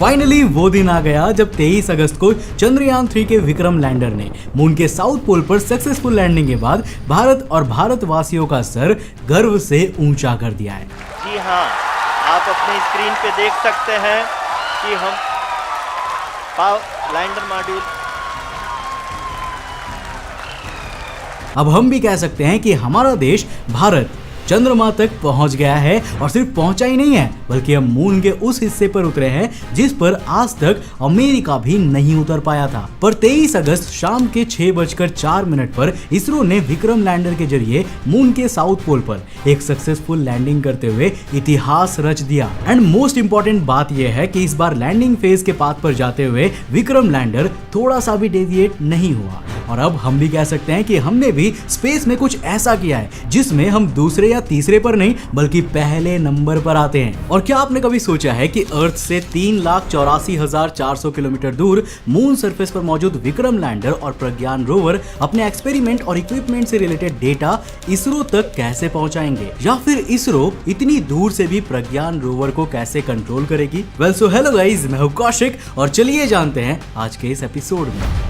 Finally वो दिन आ गया जब 23 अगस्त को चंद्रयान 3 के विक्रम लैंडर ने मून के साउथ पोल पर सक्सेसफुल लैंडिंग के बाद भारत और भारतवासियों का सर गर्व से ऊंचा कर दिया है। जी हाँ, आप अपने स्क्रीन पे देख सकते हैं कि हम लैंडर मॉड्यूल। अब हम भी कह सकते हैं कि हमारा देश भारत चंद्रमा तक पहुंच गया है, और सिर्फ पहुंचा ही नहीं है बल्कि हम मून के उस हिस्से पर उतरे हैं जिस पर आज तक अमेरिका भी नहीं उतर पाया था। पर 23 अगस्त शाम के 6:04 पर इसरो ने विक्रम लैंडर के जरिए मून के साउथ पोल पर एक सक्सेसफुल लैंडिंग करते हुए इतिहास रच दिया। एंड मोस्ट इंपॉर्टेंट बात यह है कि इस बार लैंडिंग फेज के पाथ पर जाते हुए विक्रम लैंडर थोड़ा सा भी डेविएट नहीं हुआ, और अब हम भी कह सकते हैं कि हमने भी स्पेस में कुछ ऐसा किया है जिसमें हम दूसरे या तीसरे पर नहीं बल्कि पहले नंबर पर आते हैं। और क्या आपने कभी सोचा है कि अर्थ से 3,84,400 किलोमीटर दूर मून सरफेस पर मौजूद विक्रम लैंडर और प्रज्ञान रोवर अपने एक्सपेरिमेंट और इक्विपमेंट से रिलेटेड डेटा इसरो तक कैसे पहुंचाएंगे, या फिर इसरो इतनी दूर से भी प्रज्ञान रोवर को कैसे कंट्रोल करेगी? वेल सो हेलो गाइस, मैं हूं कौशिक और चलिए जानते हैं आज के इस एपिसोड में।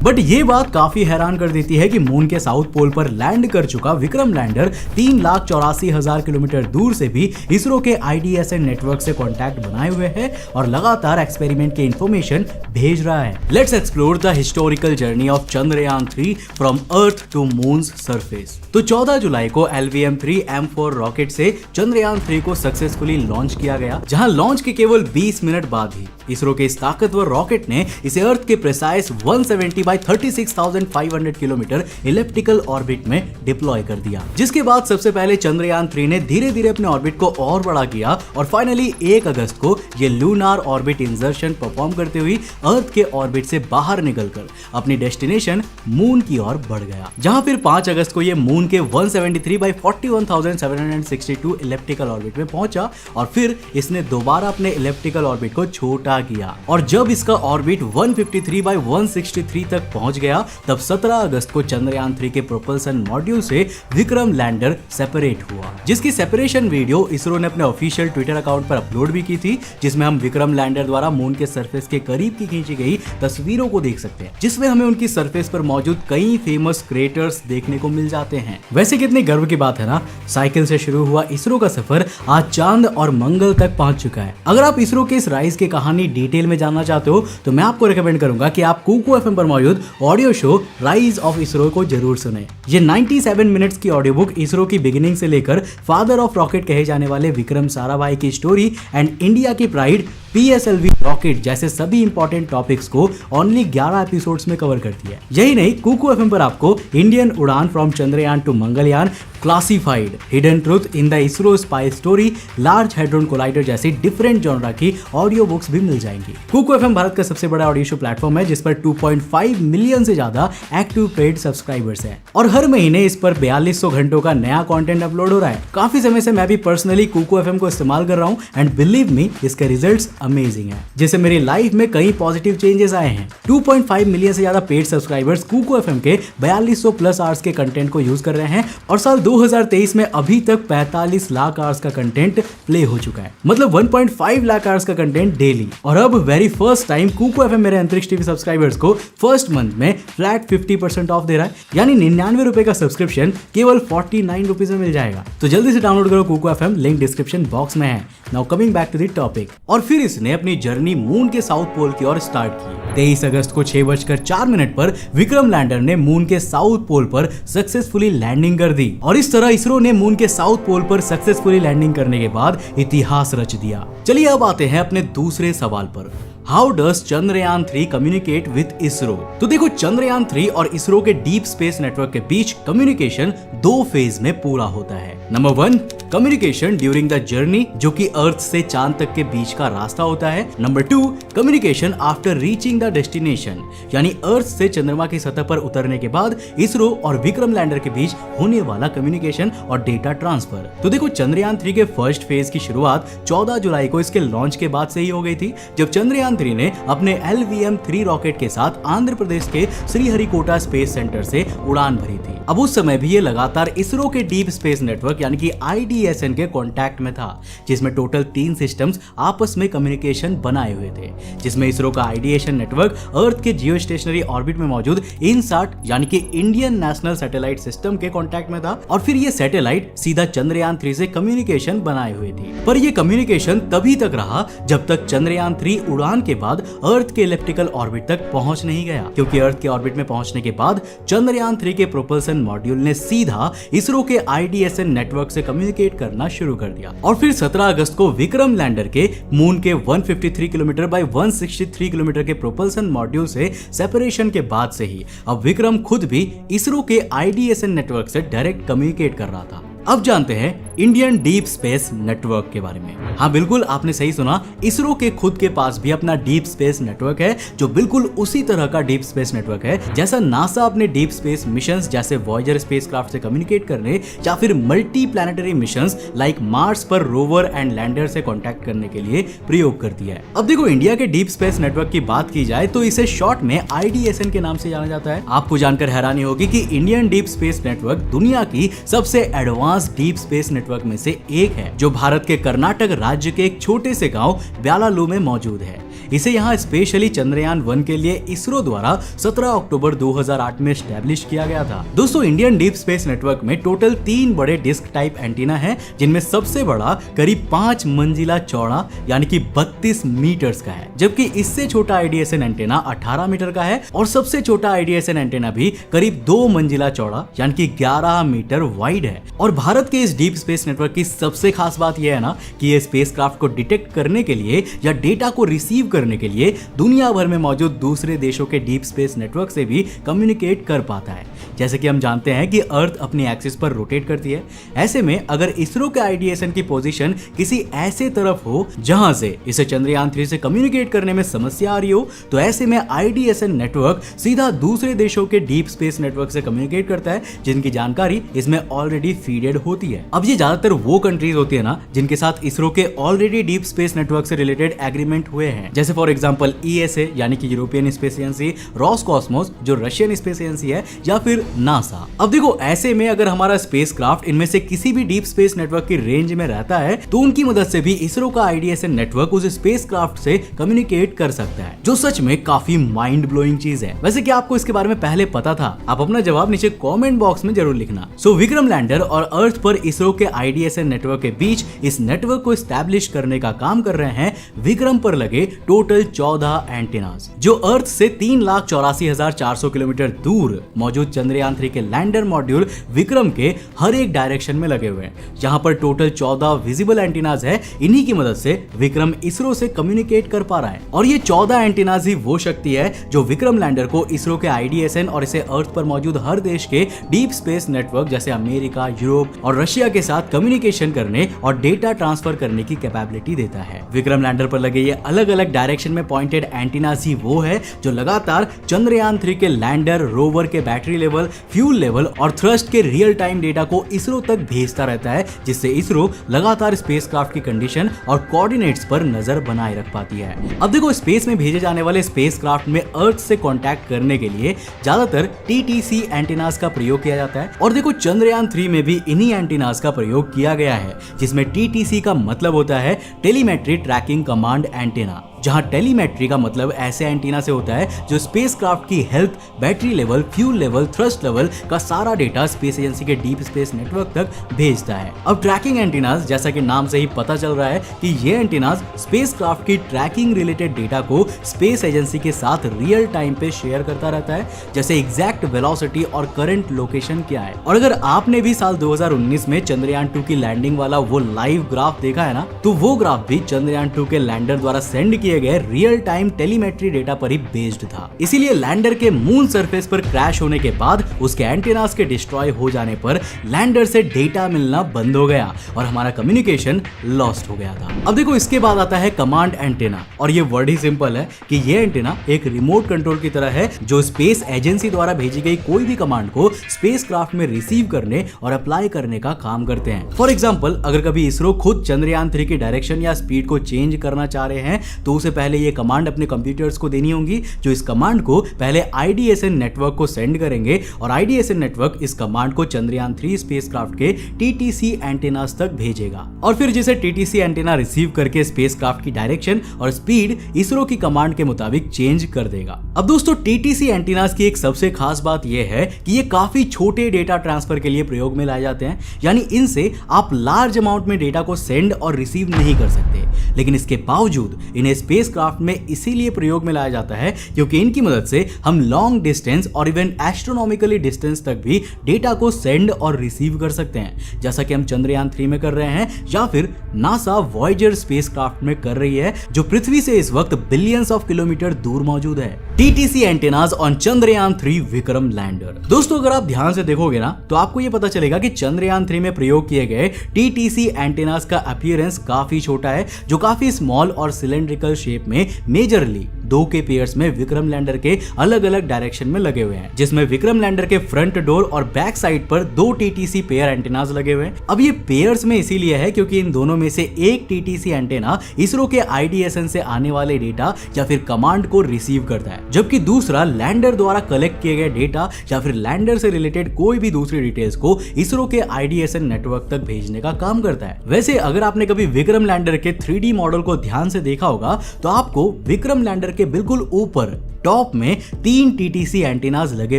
बट ये बात काफी हैरान कर देती है कि मून के साउथ पोल पर लैंड कर चुका विक्रम लैंडर 3,84,000 किलोमीटर दूर से भी इसरो के IDSN नेटवर्क से कांटेक्ट बनाए हुए है और लगातार एक्सपेरिमेंट के इंफॉर्मेशन भेज रहा है। Let's explore the historical journey of Chandrayaan 3 from earth to moon's surface. तो 14 जुलाई को LVM-3M4 रॉकेट से चंद्रयान 3 को सक्सेसफुली लॉन्च किया गया, जहां लॉन्च के केवल 20 मिनट बाद ही इसरो के इस ताकतवर रॉकेट ने इसे अर्थ के precise 170 by 36,500 kilometre elliptical orbit में डिप्लॉय कर दिया। जिसके बाद सबसे पहले चंद्रयान 3 ने धीरे धीरे अपने ऑर्बिट को और बड़ा किया और फाइनली 1 अगस्त को ये लूनार ऑर्बिट इंसर्शन परफॉर्म करते हुए अर्थ के ऑर्बिट से बाहर निकलकर अपनी डेस्टिनेशन मून की ओर बढ़ गया, जहां फिर 5 अगस्त को ये मून के 173 बाय 41,762 इलेप्टिकल ऑर्बिट में पहुंचा और फिर इसने दोबारा अपने इलेप्टिकल ऑर्बिट को छोटा किया, और जब इसका ऑर्बिट 153 बाय 163 तक पहुंच गया तब 17 अगस्त को चंद्रयान 3 के प्रोपल्सन मॉड्यूल से विक्रम लैंडर सेपरेट हुआ, जिसकी सेपरेशन वीडियो इसरो ने अपने ऑफिशियल ट्विटर अकाउंट पर अपलोड भी की थी, जिसमें हम विक्रम लैंडर द्वारा मून के सरफेस के करीब की खींची गई तस्वीरों को देख सकते हैं, जिसमें हमें उनकी सरफेस पर मौजूद कई फेमस क्रेटर्स देखने को मिल जाते हैं। वैसे कितनी गर्व की बात है ना, साइकिल से शुरू हुआ इसरो का सफर आज चांद और मंगल तक पहुंच चुका है। अगर आप इसरो के इस राइज की कहानी डिटेल में जानना चाहते हो तो मैं आपको रिकमेंड करूंगा कि आप कुकू FM पर मौजूद audio show rise of ISRO को जरूर सुने। ये 97 मिनट्स की ऑडियो बुक इसरो की बिगिनिंग से लेकर फादर ऑफ रॉकेट कहे जाने वाले विक्रम साराभाई की स्टोरी एंड इंडिया की प्राइड PSLV रॉकेट जैसे सभी इंपॉर्टेंट टॉपिक्स को ओनली 11 एपिसोड्स में कवर करती है। यही नहीं, कुकू FM पर आपको Indian Udaan from Chandrayaan to Mangalyaan, classified, hidden truth in the ISRO spy story, large hadron collider जैसी डिफरेंट जॉनरा की ऑडियो बुक्स भी मिल जाएंगी। कुकू FM भारत का सबसे बड़ा ऑडियो शो प्लेटफॉर्म है, जिस पर 2.5 मिलियन से ज्यादा एक्टिव पेड सब्सक्राइबर्स हैं, और हर महीने इस पर 4200 घंटों का नया कंटेंट अपलोड हो रहा है। काफी समय से मैं भी पर्सनली कुकू FM को इस्तेमाल कर रहा हूँ एंड बिलीव मी, इसके रिजल्ट्स अमेजिंग है, जिससे मेरी लाइफ में कई पॉजिटिव चेंजेस आए हैं। 2.5 मिलियन से ज्यादा पेड सब्सक्राइबर्स कुकू FM के 4200 प्लस आवर्स के कंटेंट को यूज कर रहे हैं, और साल 2023 में अभी तक 45 लाख आवर्स का कंटेंट प्ले हो चुका है, मतलब 1.5 लाख आवर्स का कंटेंट डेली। और अब very first time Kuku FM मेरे अंतरिक्ष टीवी सब्सक्राइबर्स को फर्स्ट मंथ में फ्लैट 50% ऑफ दे रहा है, यानी 99 रुपए का सब्सक्रिप्शन केवल 49 रुपीज में मिल जाएगा। तो जल्दी से डाउनलोड करो Kuku FM, link description box में है। Now coming back to the topic. और फिर इसने अपनी जर्नी मून के साउथ पोल की ओर स्टार्ट की। 23 अगस्त को 6:04 पर विक्रम लैंडर ने मून के साउथ पोल पर सक्सेसफुली लैंडिंग कर दी, और इस तरह इसरो ने मून के साउथ पोल पर सक्सेसफुली लैंडिंग करने के बाद इतिहास रच दिया। चलिए अब आते हैं अपने दूसरे सवाल पर। How does Chandrayaan 3 communicate with ISRO? तो देखो, चंद्रयान 3 और इसरो के डीप स्पेस नेटवर्क के बीच कम्युनिकेशन 2 फेज में पूरा होता है। Number 1, communication during the journey, जो कि अर्थ से चांद तक के बीच का रास्ता होता है। Number 2, communication after reaching the destination, यानी अर्थ से चंद्रमा की सतह पर उतरने के बाद इसरो और विक्रम लैंडर के बीच होने वाला कम्युनिकेशन और डेटा ट्रांसफर। तो देखो, चंद्रयान 3 के फर्स्ट फेज की शुरुआत 14 जुलाई को इसके लॉन्च के बाद से ही हो गई थी, जब चंद्रयान 3 ने अपने LVM-3 रॉकेट के साथ आंध्र प्रदेश के श्रीहरिकोटा स्पेस सेंटर से उड़ान भरी थी। अब उस समय भी ये लगातार इसरो के डीप स्पेस नेटवर्क यानी कि IDSN के कांटेक्ट में था, जिसमें टोटल 3 सिस्टम्स आपस में कम्युनिकेशन बनाए हुए थे, जिसमें इसरो का IDSN नेटवर्क अर्थ के जियो स्टेशनरी ऑर्बिट में मौजूद INSAT यानी कि इंडियन नेशनल सैटेलाइट सिस्टम के कांटेक्ट में था, और फिर ये सैटेलाइट सीधा चंद्रयान 3 से कम्युनिकेशन बनाए हुए थी। पर ये कम्युनिकेशन तभी तक रहा जब तक चंद्रयान 3 उड़ान के बाद अर्थ के इलेप्टिकल ऑर्बिट तक पहुंच नहीं गया, क्योंकि अर्थ के ऑर्बिट में पहुंचने के बाद चंद्रयान 3 के प्रोपल्सन मॉड्यूल ने सीधा इसरो के IDSN नेटवर्क से कम्युनिकेट करना शुरू कर दिया। और फिर 17 अगस्त को विक्रम लैंडर के मून के 153 किलोमीटर बाय 163 किलोमीटर के प्रोपल्सन मॉड्यूल से सेपरेशन के बाद से ही अब विक्रम खुद भी इसरो के IDSN नेटवर्क से डायरेक्ट कम्युनिकेट कर रहा था। अब जानते हैं इंडियन डीप स्पेस नेटवर्क के बारे में। हाँ बिल्कुल, आपने सही सुना, इसरो के खुद के पास भी अपना डीप स्पेस नेटवर्क है, जो बिल्कुल उसी तरह का डीप स्पेस नेटवर्क है जैसा नासा अपने डीप स्पेस मिशंस जैसे वॉयेजर स्पेसक्राफ्ट से कम्युनिकेट करने या फिर multi planetary missions like Mars पर रोवर एंड लैंडर से कॉन्टैक्ट करने के लिए प्रयोग करती है। अब देखो, इंडिया के डीप स्पेस नेटवर्क की बात की जाए तो इसे शॉर्ट में IDSN के नाम से जाना जाता है। आपको जानकर हैरानी होगी कि इंडियन डीप स्पेस नेटवर्क दुनिया की सबसे एडवांस डीप स्पेस नेटवर्क में से एक है, जो भारत के कर्नाटक राज्य के एक छोटे से गांव ब्यालालू में मौजूद है। इसे यहाँ स्पेशली चंद्रयान 1 के लिए इसरो द्वारा 17 अक्टूबर 2008 में एस्टैब्लिश किया गया था। दोस्तों, इंडियन डीप स्पेस नेटवर्क में टोटल 3 बड़े डिस्क टाइप एंटीना हैं, जिनमें सबसे बड़ा करीब 5 मंजिला चौड़ा यानी कि 32 मीटर्स का है, जबकि इससे छोटा IDSN एंटीना 18 मीटर का है, और सबसे छोटा IDSN एंटीना भी करीब 2 मंजिला चौड़ा यानी कि 11 मीटर वाइड है। और भारत के इस डीप स्पेस नेटवर्क की सबसे खास बात यह है ना कि ये स्पेसक्राफ्ट को डिटेक्ट करने के लिए या डेटा को रिसीव करने के लिए दुनिया भर में मौजूद दूसरे देशों के डीप स्पेस नेटवर्क से भी कम्युनिकेट कर पाता है। जैसे कि हम जानते हैं कि अर्थ अपनी एक्सिस पर रोटेट करती है, ऐसे में अगर इसरो के IDSN की पोजीशन किसी ऐसे तरफ हो जहां से इसे चंद्रयान 3 से कम्युनिकेट करने में समस्या आ रही हो, तो ऐसे में IDSN नेटवर्क सीधा दूसरे देशों के डीप स्पेस नेटवर्क से कम्युनिकेट करता है, जिनकी जानकारी इसमें ऑलरेडी फीडेड होती है। अब ये ज्यादातर वो कंट्रीज होती है ना जिनके साथ इसरो के ऑलरेडी डीप स्पेस नेटवर्क से रिलेटेड एग्रीमेंट हुए हैं, जैसे फॉर एग्जांपल ESA यानी कि यूरोपियन स्पेस एजेंसी, रॉसकॉस्मोस जो रशियन स्पेस एजेंसी है, या फिर नासा। अब देखो, ऐसे में अगर हमारा स्पेसक्राफ्ट इनमें से किसी भी डीप स्पेस नेटवर्क की रेंज में रहता है, तो उनकी मदद से भी इसरो का IDSN नेटवर्क उस स्पेसक्राफ्ट से कम्युनिकेट कर सकता है, जो सच में काफी माइंड ब्लोइंग चीज है। वैसे क्या आपको इसके बारे में पहले पता था? आप अपना जवाब नीचे कमेंट बॉक्स में जरूर लिखना। सो विक्रम लैंडर और अर्थ पर इसरो के IDSN नेटवर्क के बीच इस नेटवर्क को एस्टैब्लिश करने का काम कर रहे हैं विक्रम पर लगे टोटल 14 एंटीनास, जो अर्थ से 3,84,400 किलोमीटर दूर मौजूद चंद्रयान 3 के लैंडर मॉड्यूल विक्रम के हर एक डायरेक्शन में लगे हुए हैं। जहां पर टोटल 14 विजिबल एंटीनास है, इन्हीं की मदद से विक्रम इसरो से कम्युनिकेट कर पा रहा है। और ये 14 एंटीनास ही वो शक्ति है जो विक्रम लैंडर को इसरो के IDSN और इसे अर्थ पर मौजूद हर देश के डीप स्पेस नेटवर्क जैसे अमेरिका, यूरोप और रशिया के साथ कम्युनिकेशन करने और डेटा ट्रांसफर करने की कैपेबिलिटी देता है। विक्रम लैंडर पर लगे ये अलग अलग डायरेक्शन में पॉइंटेड एंटीनास ही वो है जो लगातार चंद्रयान 3 के लैंडर, रोवर के बैटरी लेवल, फ्यूल लेवल और थ्रस्ट के रियल टाइम डेटा को इसरो तक भेजता रहता है, जिससे इसरो लगातार स्पेसक्राफ्ट की कंडीशन और कोऑर्डिनेट्स पर नजर बनाए रख पाती है। अब देखो, स्पेस में भेजे जाने वाले स्पेसक्राफ्ट में अर्थ से कांटेक्ट करने के लिए ज्यादातर TTC एंटीनास का प्रयोग किया जाता है, और देखो चंद्रयान 3 में भी इन्हीं एंटीनास का प्रयोग किया गया है, जिसमें TTC का मतलब होता है टेलीमेट्री ट्रैकिंग कमांड एंटीना, जहां टेलीमेट्री का मतलब ऐसे एंटीना से होता है जो स्पेसक्राफ्ट की health, battery level, fuel level, thrust level का सारा डेटा स्पेस एजेंसी के डीप स्पेस नेटवर्क तक भेजता है। अब ट्रैकिंग एंटीनास, जैसा कि नाम से ही पता चल रहा है कि ये एंटीनास स्पेसक्राफ्ट की ट्रैकिंग रिलेटेड डेटा को स्पेस एजेंसी के साथ रियल टाइम पे शेयर करता रहता है, जैसे एग्जैक्ट वेलोसिटी और करंट लोकेशन क्या है। और अगर आपने भी साल 2019 में चंद्रयान 2 की लैंडिंग वाला वो लाइव ग्राफ देखा है ना, तो वो ग्राफ भी चंद्रयान 2 के लैंडर द्वारा सेंड किए गए रियल टाइम टेलीमेट्री डेटा पर ही बेस्ड था। इसीलिए लैंडर के मून सरफेस पर क्रैश होने के बाद उसके एंटीनास के डिस्ट्रॉय हो जाने पर लैंडर से डेटा मिलना बंद हो गया और हमारा कम्युनिकेशन लॉस्ट हो गया था। अब देखो, इसके बाद आता है कमांड एंटीना, और ये वर्ड ही सिंपल है कि ये एंटीना एक रिमोट कंट्रोल की तरह है जो स्पेस एजेंसी द्वारा भेजी गई कोई भी कमांड को स्पेसक्राफ्ट में रिसीव करने और अप्लाई करने का काम करते हैं। फॉर एग्जांपल, अगर कभी इसरो खुद चंद्रयान 3 की डायरेक्शन या स्पीड को चेंज करना चाह रहे हैं, तो उसे पहले ये कमांड अपने कंप्यूटर्स को देनी होंगी, जो इस कमांड को पहले IDSN नेटवर्क को सेंड करेंगे और IDSN नेटवर्क इस कमांड को चंद्रयान 3 स्पेसक्राफ्ट के TTC एंटेनास तक भेजेगा और फिर जिसे TTC एंटेना रिसीव करके स्पेसक्राफ्ट की डायरेक्शन और स्पीड इसरो की कमांड के मुताबिक चेंज कर देगा। अब दोस्तों TTC एंटेनास की एक सबसे खास बात यह है कि ये काफी छोटे डेटा ट्रांसफर के लिए प्रयोग में लाए जाते हैं, यानी इनसे आप लार्ज अमाउंट में डेटा को सेंड और रिसीव नहीं कर सकते। लेकिन इसके बावजूद इन्हें स्पेसक्राफ्ट में इसीलिए प्रयोग में लाया जाता है क्योंकि इनकी मदद से हम लॉन्ग डिस्टेंस और इवन एस्ट्रोनॉमिकली डिस्टेंस तक भी डेटा को सेंड और रिसीव कर सकते हैं, जैसा कि हम चंद्रयान 3 में कर रहे हैं या फिर नासा वॉयेजर स्पेसक्राफ्ट में कर रही है, जो पृथ्वी से इस वक्त बिलियंस ऑफ किलोमीटर दूर मौजूद है। TTC antennas on Chandrayaan 3 Vikram lander. दोस्तों अगर आप ध्यान से देखोगे ना तो आपको यह पता चलेगा कि चंद्रयान 3 में प्रयोग किए गए TTC एंटेनास का अपीयरेंस काफी छोटा है, जो काफी स्मॉल और सिलेंड्रिकल शेप में मेजरली 2 के पेयर्स में विक्रम लैंडर के अलग अलग डायरेक्शन में लगे हुए हैं, जिसमें विक्रम लैंडर के फ्रंट डोर और बैक साइड पर 2 TTC पेयर एंटेनास लगे हुए हैं। अब ये पेयर्स में इसीलिए है क्योंकि इन दोनों में से एक TTC एंटेना इसरो के IDSN से आने वाले डेटा या फिर कमांड को रिसीव करता है, जबकि दूसरा लैंडर द्वारा कलेक्ट किए गए डेटा या फिर लैंडर से रिलेटेड कोई भी दूसरी डिटेल्स को इसरो के IDSN नेटवर्क तक भेजने का काम करता है। वैसे अगर आपने कभी विक्रम लैंडर के 3D मॉडल को ध्यान से देखा होगा तो आपको विक्रम लैंडर के बिल्कुल ऊपर टॉप में 3 TTC एंटीनास लगे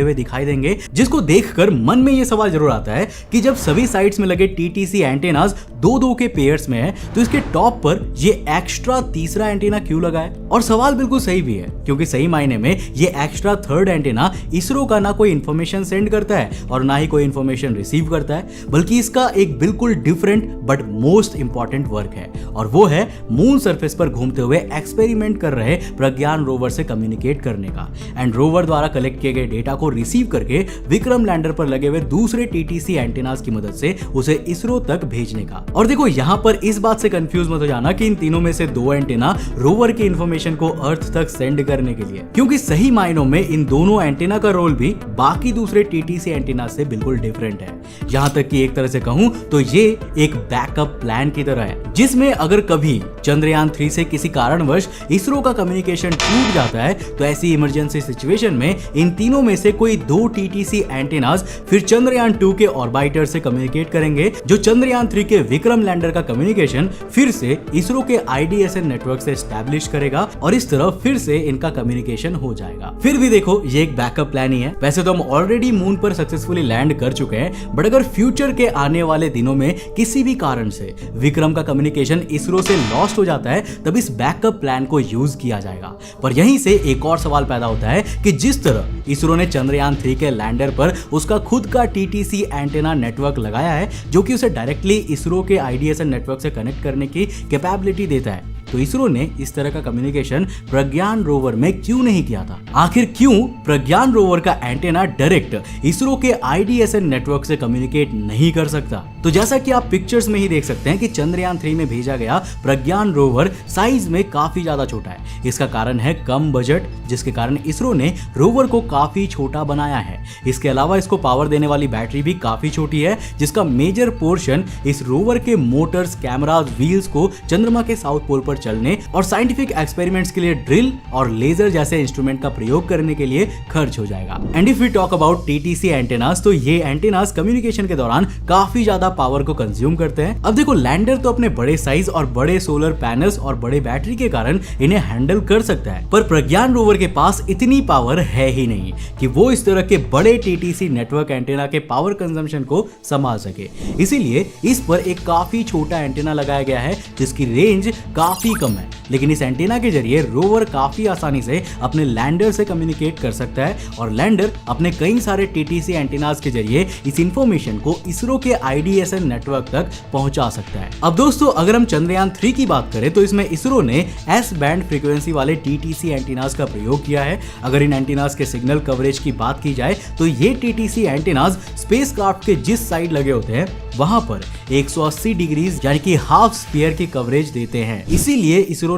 हुए दिखाई देंगे, जिसको देखकर मन में ये सवाल जरूर आता है कि जब सभी साइड्स में लगे TTC एंटीनास 2-2 के पेयर्स में है तो इसके टॉप पर ये एक्स्ट्रा तीसरा एंटीना क्यों लगा है? और सवाल बिल्कुल सही भी है क्योंकि सही मायने में ये एक्स्ट्रा थर्ड एंटीना इसरो का ना कोई इंफॉर्मेशन सेंड करता है और ना ही कोई इंफॉर्मेशन रिसीव करता है, बल्कि इसका एक बिल्कुल different but most important work है और वो है मून सरफेस पर घूमते हुए एक्सपेरिमेंट कर रहे प्रज्ञान रोवर से कम्युनिकेट करने का एंड रोवर द्वारा कलेक्ट किए गए डेटा को रिसीव करके विक्रम लैंडर पर लगे हुए दूसरे TTC एंटीनास की मदद से उसे इसरो तक भेजने का। और देखो यहाँ पर इस बात से कंफ्यूज मत हो जाना कि इन तीनों में से 2 एंटीना रोवर की इंफॉर्मेशन को अर्थ तक सेंड करने के लिए, क्योंकि सही मायनों में इन दोनों एंटीना का रोल भी बाकी दूसरे TTC एंटीना से बिल्कुल डिफरेंट है। यहाँ तक कि एक तरह से कहूं तो ये एक बैकअप प्लान की तरह है, जिसमें अगर कभी चंद्रयान 3 से किसी कारणवश इसरो का कम्युनिकेशन टूट जाता है तो ऐसी इमरजेंसी सिचुएशन में इन तीनों में से कोई 2 TTC एंटीनास फिर चंद्रयान 2 के ऑर्बिटर से कम्युनिकेट करेंगे, जो चंद्रयान 3 के विक्रम लैंडर का कम्युनिकेशन फिर से इसरो के IDSN नेटवर्क से एस्टैब्लिश करेगा और इस तरह फिर से इनका कम्युनिकेशन हो जाएगा। फिर भी देखो ये एक बैकअप प्लान ही है। वैसे तो हम ऑलरेडी मून पर सक्सेसफुली लैंड कर चुके हैं, बट अगर फ्यूचर के आने वाले दिनों में किसी भी कारण से विक्रम का कम्युनिकेशन इसरो से लॉस्ट हो जाता है तब इस बैकअप प्लान को यूज किया जाएगा। पर यहीं से एक और सवाल पैदा होता है कि जिस तरह इसरो ने चंद्रयान 3 के लैंडर पर उसका खुद का TTC एंटेना नेटवर्क लगाया है, जो कि उसे डायरेक्टली इसरो के IDSN नेटवर्क से कनेक्ट करने की कैपेबिलिटी देता है, तो इसरो ने इस तरह का कम्युनिकेशन प्रज्ञान रोवर में क्यों नहीं किया था? आखिर क्यों प्रज्ञान रोवर का एंटेना डायरेक्ट इसरो के IDSN नेटवर्क से कम्युनिकेट नहीं कर सकता? तो जैसा कि आप पिक्चर्स में ही देख सकते हैं कि चंद्रयान 3 में भेजा गया प्रज्ञान रोवर साइज में काफी ज्यादा छोटा है। इसका कारण है कम बजट, जिसके कारण इसरो ने रोवर को काफी छोटा बनाया है। इसके अलावा इसको पावर देने वाली बैटरी भी काफी छोटी है, जिसका मेजर पोर्शन इस रोवर के मोटर्स, कैमरास, व्हील्स को चंद्रमा के साउथ पोल पर चलने और साइंटिफिक एक्सपेरिमेंट्स के लिए ड्रिल और लेजर जैसे इंस्ट्रूमेंट का प्रयोग करने के लिए खर्च हो जाएगा। And if we talk about TTC antennas, तो ये एंटेनास कम्युनिकेशन के दौरान काफी ज्यादा पावर को कंज्यूम करते हैं। अब देखो लैंडर तो अपने बड़े साइज और बड़े सोलर पैनल्स और बड़े बैटरी के कारण इन्हें हैंडल कर सकता है, पर प्रज्ञान रोवर के पास इतनी पावर है ही नहीं कि वो इस तरह के बड़े TTC नेटवर्क एंटेना के पावर कंजम्पशन को संभाल सके। इसीलिए इस पर एक काफी छोटा एंटेना लगाया गया है जिसकी रेंज काफी कम है, लेकिन इस एंटेना के जरिए रोवर काफी आसानी से अपने लैंडर से कम्युनिकेट कर सकता है और लैंडर अपने कई सारे TTC एंटेनास के जरिए इस इंफॉर्मेशन को इसरो के IDSN नेटवर्क तक पहुंचा सकता है। अब दोस्तों अगर हम चंद्रयान 3 की बात करें तो इसमें इसरो ने S बैंड फ्रीक्वेंसी वाले TTC एंटीनास का प्रयोग किया है। अगर इन एंटीनास के सिग्नल कवरेज की बात की जाए तो ये TTC एंटीनास स्पेसक्राफ्ट के जिस साइड लगे होते हैं वहां पर 180 डिग्रीज यानी कि हाफ स्फीयर की कवरेज देते हैं। इसीलिए इसरो